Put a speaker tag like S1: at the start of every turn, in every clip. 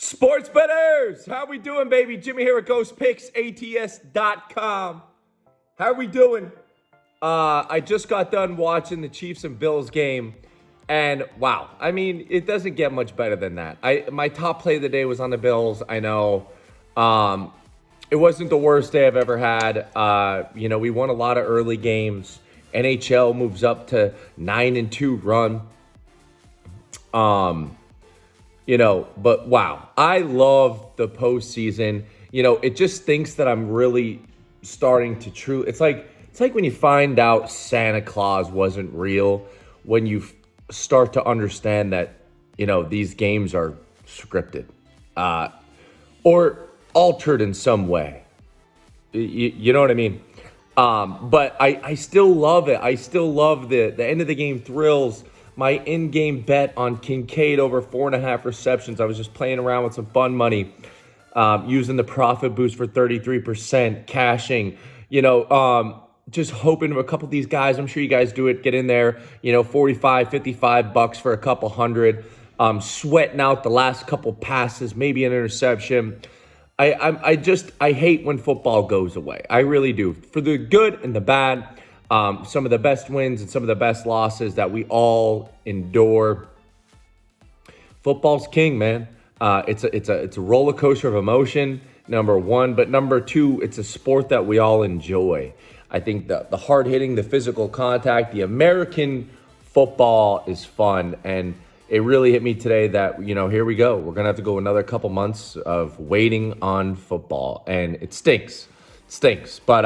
S1: Sports betters, how we doing, baby? Jimmy here at GhostPicksATS.com. How are we doing? I just got done watching the Chiefs and Bills game, and wow, I mean, it doesn't get much better than that. My top play of the day was on the Bills. I know, it wasn't the worst day I've ever had. We won a lot of early games. NHL moves up to 9-2 run. But wow, I love the postseason. It just thinks that I'm really starting to It's like when you find out Santa Claus wasn't real, when you start to understand that, these games are scripted, or altered in some way. You know what I mean? But I still love it. I still love the end of the game thrills. My in-game bet on Kincaid over 4.5 receptions. I was just playing around with some fun money, using the profit boost for 33%, cashing, just hoping a couple of these guys, I'm sure you guys do it, get in there, 45, $55 for a couple hundred, sweating out the last couple passes, maybe an interception. I hate when football goes away. I really do. For the good and the bad. Some of the best wins and some of the best losses that we all endure. Football's king, man. It's a roller coaster of emotion, number one. But number two, it's a sport that we all enjoy. I think the hard hitting, the physical contact, the American football is fun. And it really hit me today that, here we go. We're going to have to go another couple months of waiting on football. And it stinks. But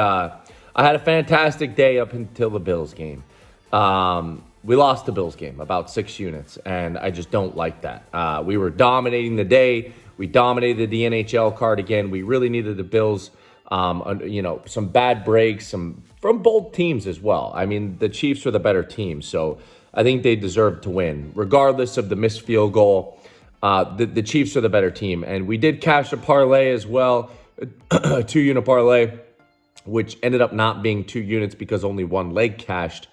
S1: I had a fantastic day up until the Bills game. We lost the Bills game, about 6 units, and I just don't like that. We were dominating the day. We dominated the NHL card again. We really needed the Bills, some bad breaks, from both teams as well. I mean, the Chiefs were the better team, so I think they deserved to win. Regardless of the missed field goal, the Chiefs are the better team. And we did cash a parlay as well, a 2-unit parlay, which ended up not being 2 units because only one leg cashed,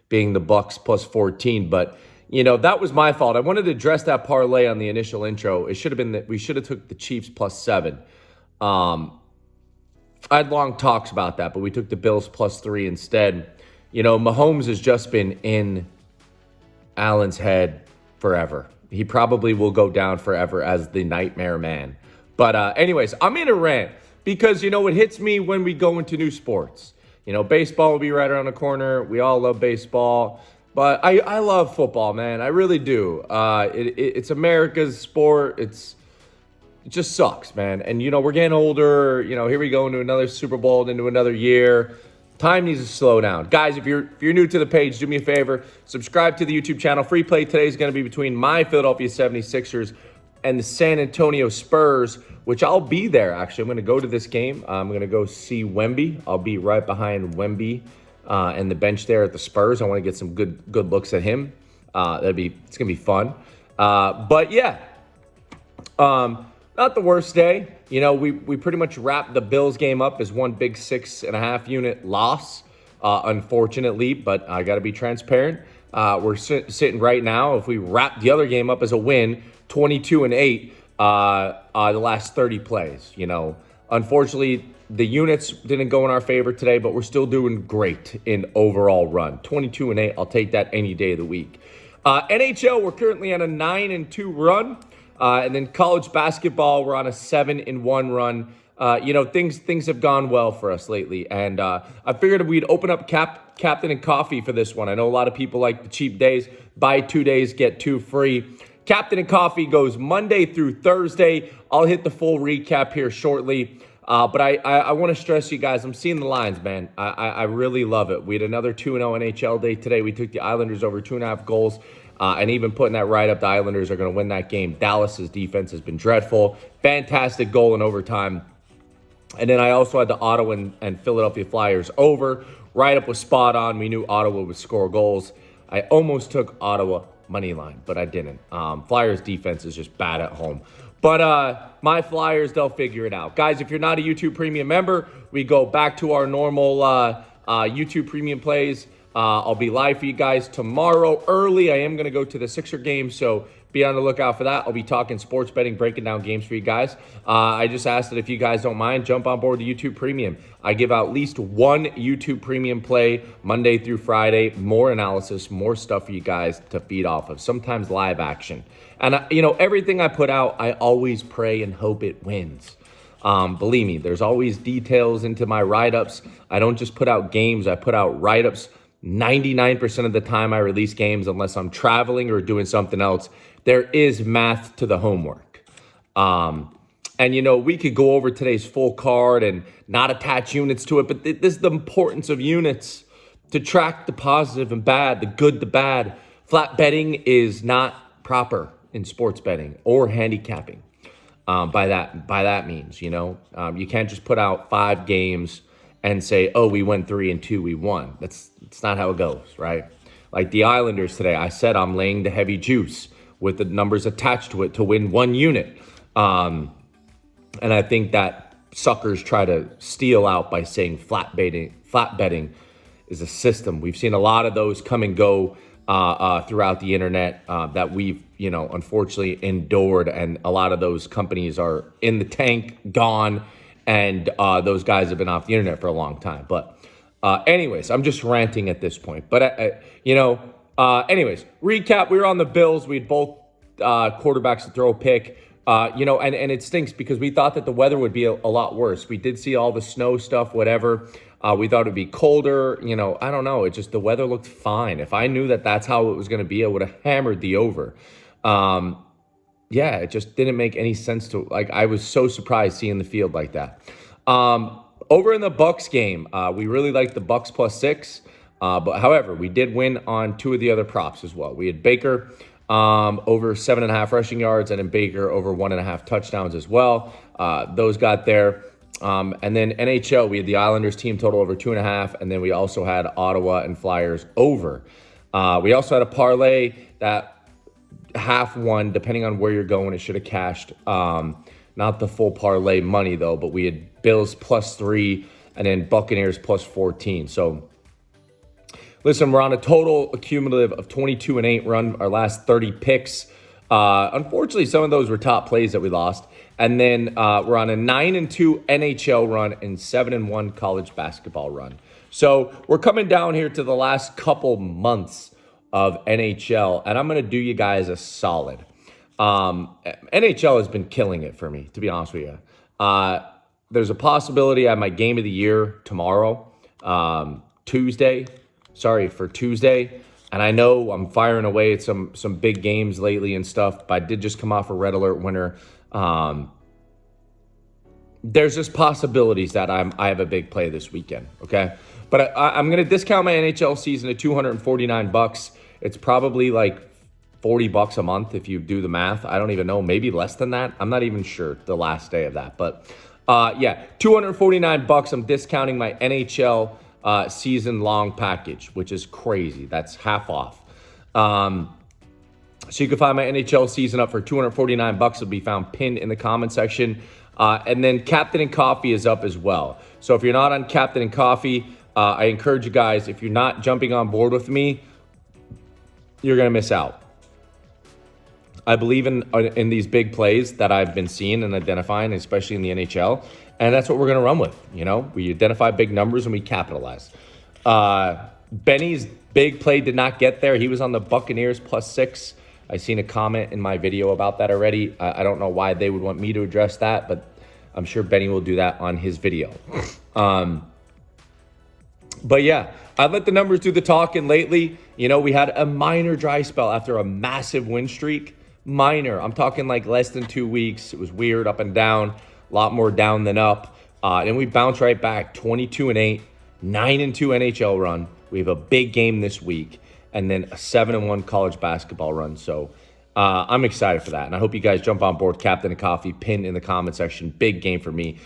S1: being the Bucks plus 14. But, that was my fault. I wanted to address that parlay on the initial intro. It should have been that we should have took the Chiefs plus 7. I had long talks about that, but we took the Bills plus 3 instead. Mahomes has just been in Allen's head forever. He probably will go down forever as the nightmare man. But anyways, I'm in a rant. Because, it hits me when we go into new sports. Baseball will be right around the corner. We all love baseball. But I love football, man. I really do. It's America's sport. It just sucks, man. And, we're getting older. Here we go into another Super Bowl, into another year. Time needs to slow down. Guys, if you're new to the page, do me a favor. Subscribe to the YouTube channel. Free play today is going to be between my Philadelphia 76ers and the San Antonio Spurs, which I'll be there, actually. I'm going to go to this game. I'm going to go see Wemby. I'll be right behind Wemby and the bench there at the Spurs. I want to get some good looks at him. It's going to be fun. But yeah, not the worst day. We pretty much wrapped the Bills game up as one big 6.5 unit loss, unfortunately, but I got to be transparent. We're sitting right now, if we wrap the other game up as a win, 22-8, the last 30 plays. Unfortunately, the units didn't go in our favor today, but we're still doing great in overall run. 22-8, I'll take that any day of the week. NHL, we're currently on a 9-2 run. And then college basketball, we're on a 7-1 run. Things have gone well for us lately. And I figured we'd open up Captain and Coffee for this one. I know a lot of people like the cheap days. Buy 2 days, get 2 free. Captain and Coffee goes Monday through Thursday. I'll hit the full recap here shortly. But I want to stress you guys, I'm seeing the lines, man. I really love it. We had another 2-0 NHL day today. We took the Islanders over 2.5 goals. And even putting that right up, the Islanders are going to win that game. Dallas's defense has been dreadful. Fantastic goal in overtime. And then I also had the Ottawa and Philadelphia Flyers over. Right up was spot on. We knew Ottawa would score goals. I almost took Ottawa money line, but I didn't. Flyers defense is just bad at home. But my Flyers, they'll figure it out. Guys, if you're not a YouTube Premium member, we go back to our normal YouTube Premium plays. I'll be live for you guys tomorrow early. I am going to go to the Sixer game, so be on the lookout for that. I'll be talking sports betting, breaking down games for you guys. I just asked that if you guys don't mind, jump on board the YouTube Premium. I give out at least one YouTube Premium play Monday through Friday, more analysis, more stuff for you guys to feed off of, sometimes live action. And, everything I put out, I always pray and hope it wins. Believe me, there's always details into my write-ups. I don't just put out games, I put out write-ups. 99% of the time I release games, unless I'm traveling or doing something else, there is math to the homework. And we could go over today's full card and not attach units to it, but this is the importance of units to track the positive and bad, the good, the bad. Flat betting is not proper in sports betting or handicapping. By that means, you can't just put out 5 games and say, oh, we went 3-2, we won. That's not how it goes, right? Like the Islanders today, I said I'm laying the heavy juice with the numbers attached to it to win 1 unit. And I think that suckers try to steal out by saying flat betting is a system. We've seen a lot of those come and go throughout the internet that we've, unfortunately endured. And a lot of those companies are in the tank, gone. And those guys have been off the internet for a long time. But anyways, I'm just ranting at this point. But, anyways, recap. We were on the Bills. We had both quarterbacks to throw a pick. And it stinks because we thought that the weather would be a lot worse. We did see all the snow stuff, whatever. We thought it'd be colder. I don't know. It just, the weather looked fine. If I knew that that's how it was going to be, I would have hammered the over. Yeah, it just didn't make any sense to, I was so surprised seeing the field like that. Over in the Bucks game, we really liked the Bucks +6. But however, we did win on 2 of the other props as well. We had Baker over 7.5 rushing yards, and then Baker over 1.5 touchdowns as well. Those got there. And then NHL, we had the Islanders team total over 2.5, and then we also had Ottawa and Flyers over. We also had a parlay that half one, depending on where you're going, it should have cashed. Not the full parlay money though, but we had Bills +3 and then Buccaneers +14. So listen, we're on a total cumulative of 22-8 run our last 30 picks. Unfortunately, some of those were top plays that we lost. And then we're on a 9-2 NHL run and 7-1 college basketball run. So we're coming down here to the last couple months of NHL, and I'm going to do you guys a solid. NHL has been killing it for me, to be honest with you. There's a possibility I have my game of the year tomorrow, Tuesday. And I know I'm firing away at some big games lately and stuff, but I did just come off a red alert winner. There's just possibilities that I have a big play this weekend, okay? But I'm going to discount my NHL season to $249. It's probably like $40 a month if you do the math. I don't even know, maybe less than that. I'm not even sure the last day of that. But yeah, $249. I'm discounting my NHL season-long package, which is crazy. That's half off. So you can find my NHL season up for $249. It'll be found pinned in the comment section. And then Captain and Coffee is up as well. So if you're not on Captain and Coffee, I encourage you guys, if you're not jumping on board with me, you're going to miss out. I believe in these big plays that I've been seeing and identifying, especially in the NHL. And that's what we're going to run with. We identify big numbers and we capitalize. Benny's big play did not get there. He was on the Buccaneers +6. I seen a comment in my video about that already. I don't know why they would want me to address that, but I'm sure Benny will do that on his video. But yeah, I've let the numbers do the talking lately. We had a minor dry spell after a massive win streak. Minor. I'm talking like less than 2 weeks. It was weird, up and down. A lot more down than up. And we bounced right back, 22-8, 9-2 NHL run. We have a big game this week, and then a 7-1 college basketball run. So I'm excited for that, and I hope you guys jump on board. Captain and Coffee, pinned in the comment section. Big game for me.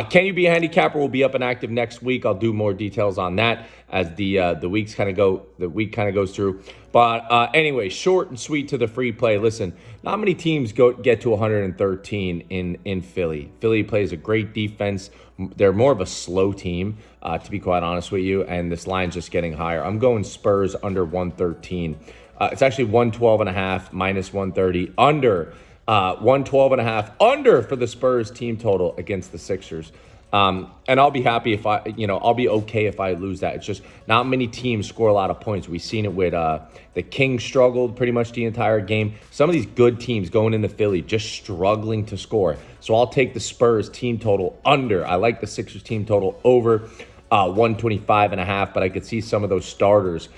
S1: Can You Be a Handicapper will be up and active next week. I'll do more details on that as the week kind of goes through. But anyway, short and sweet to the free play. Listen, not many teams get to 113 in Philly. Philly plays a great defense. They're more of a slow team, to be quite honest with you, and this line's just getting higher. I'm going Spurs under 113. It's actually 112.5 minus 130 under 112.5 under for the Spurs team total against the Sixers. And I'll be happy if I'll be okay if I lose that. It's just not many teams score a lot of points. We've seen it with the Kings struggled pretty much the entire game. Some of these good teams going into Philly just struggling to score. So I'll take the Spurs team total under. I like the Sixers team total over 125.5, but I could see some of those starters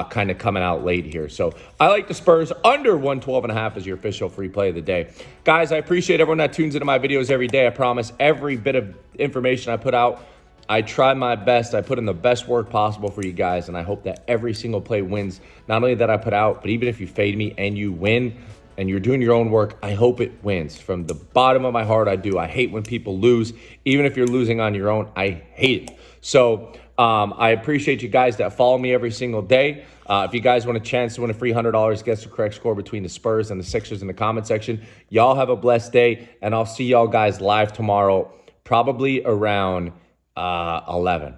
S1: kind of coming out late here. So I like the Spurs under 112.5 as your official free play of the day. Guys, I appreciate everyone that tunes into my videos every day. I promise every bit of information I put out, I try my best. I put in the best work possible for you guys, and I hope that every single play wins. Not only that I put out, but even if you fade me and you win, and you're doing your own work, I hope it wins. From the bottom of my heart, I do. I hate when people lose. Even if you're losing on your own, I hate it. So I appreciate you guys that follow me every single day. If you guys want a chance to win a free $100, guess the correct score between the Spurs and the Sixers in the comment section. Y'all have a blessed day, and I'll see y'all guys live tomorrow, probably around 11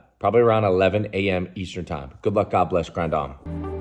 S1: a.m. Eastern time. Good luck. God bless. Grind on.